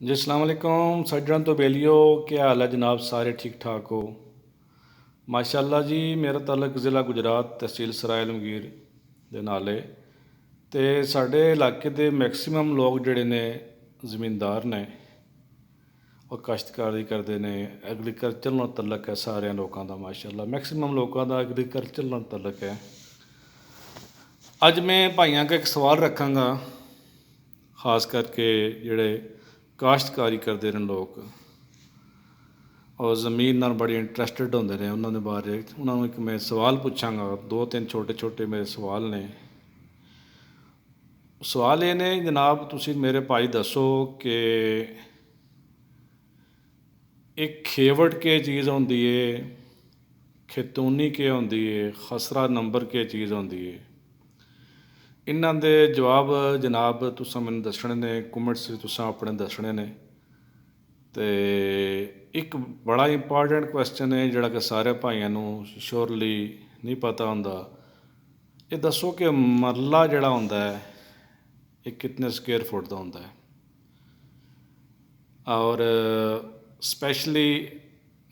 जी अस्सलाम वालेकुम सज्जन तो बेलियो, क्या हाल है जनाब? सारे ठीक ठाक हो? माशाअल्लाह जी। मेरा ताल्लुक ज़िला गुजरात तहसील सराय लमगीर दे नाल है। ते साढ़े इलाके दे मैक्सिमम लोग जिहड़े ने ज़मींदार ने और काश्तकारी करते ने। एग्रीकल्चर नाल तल्लक है सारे लोगों का। माशाअल्लाह मैक्सिमम लोगों का एग्रीकल्चर नाल तल्लक है। अज मैं भाइयों का एक सवाल रखांगा, खास करके जिहड़े काश्तकारी करते हैं लोग और ज़मीन नाल बड़े इंटरस्टिड होंदे ने, उन्होंने बारे उन्होंने एक मैं सवाल पूछांगा। दो तीन छोटे छोटे मेरे सवाल ने। सवाल ये ने जनाब, तुसी मेरे भाई दसो कि एक खेवड़ के चीज़ होंदी है, खेतूनी के होंदी है, खसरा नंबर के चीज़ होंदी है। इन्हां दे जवाब जनाब तुसां मैनूं दस्सणे ने, कमेंट्स तुसां अपने दस्सणे ने। तो एक बड़ा इंपॉर्टेंट क्वेश्चन है जिहड़ा कि सारे भाइयों नूं श्योरली नहीं पता होंदा। ये दसो कि मरला जिहड़ा होंदा है ये कितने स्क्वेयर फुट का होंदा है, और स्पैशली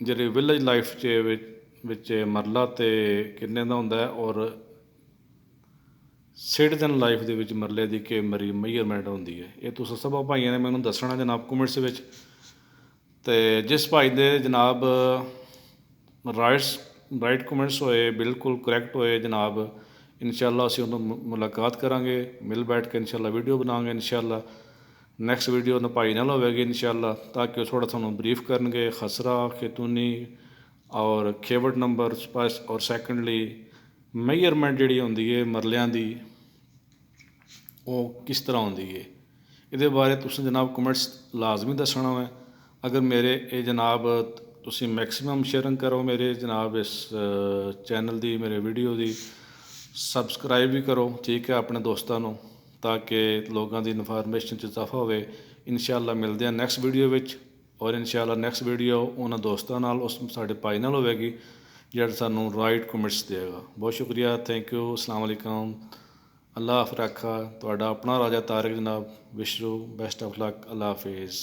जिहड़ी विलेज लाइफ विच मरला ते किन्ने दा होंदा है, और सिटीजन लाइफ दे विच मरले दी कि मरी मेजरमेंट होंदी है। ये तुस सब भाइयों ने मैनूं दस्सना जनाब कमेंट्स विच। ते जिस भाई दे जनाब राइट कमेंट्स होए, बिल्कुल करैक्ट होए जनाब, इंशाअल्लाह असीं उन्हां मुलाकात करांगे, मिल बैठ के इंशाअल्लाह वीडियो बनांगे। इंशाअल्लाह नैक्सट वीडियो उन्हां भाई नाल होवेगी इंशाअल्लाह, ताकि वो थोड़ा तुहानूं ब्रीफ करनगे खसरा, खेतूनी और खेवड़ नंबर और सैकेंडली मेजरमेंट जिहड़ी होंदी है मरलियां दी वो किस तरह होंदी है। ये बारे तुसें जनाब कमेंट्स लाजमी दस्सना है। अगर मेरे ये जनाब तुसीं मैक्सिमम शेयरिंग करो मेरे जनाब इस चैनल दी, मेरे वीडियो दी सबसक्राइब भी करो, ठीक है, अपने दोस्तों को, ताकि लोगों की इन्फॉर्मेशन इजाफा हो। इंशाअल्लाह मिलते हैं नैक्सट वीडियो विच, और इंशाअल्लाह नैक्सट वीडियो उन्होंने दोस्तों नाल उस साडे भाई नाल होवेगी जिहड़ा सानूं राइट कमेंट्स देगा। बहुत शुक्रिया, थैंक यू, अस्सलाम वालेकुम, अल्लाह हाफ रखा। तुहाडा अपना राजा तारिक जनाब, wish you best of luck, अल्लाह हाफिज़।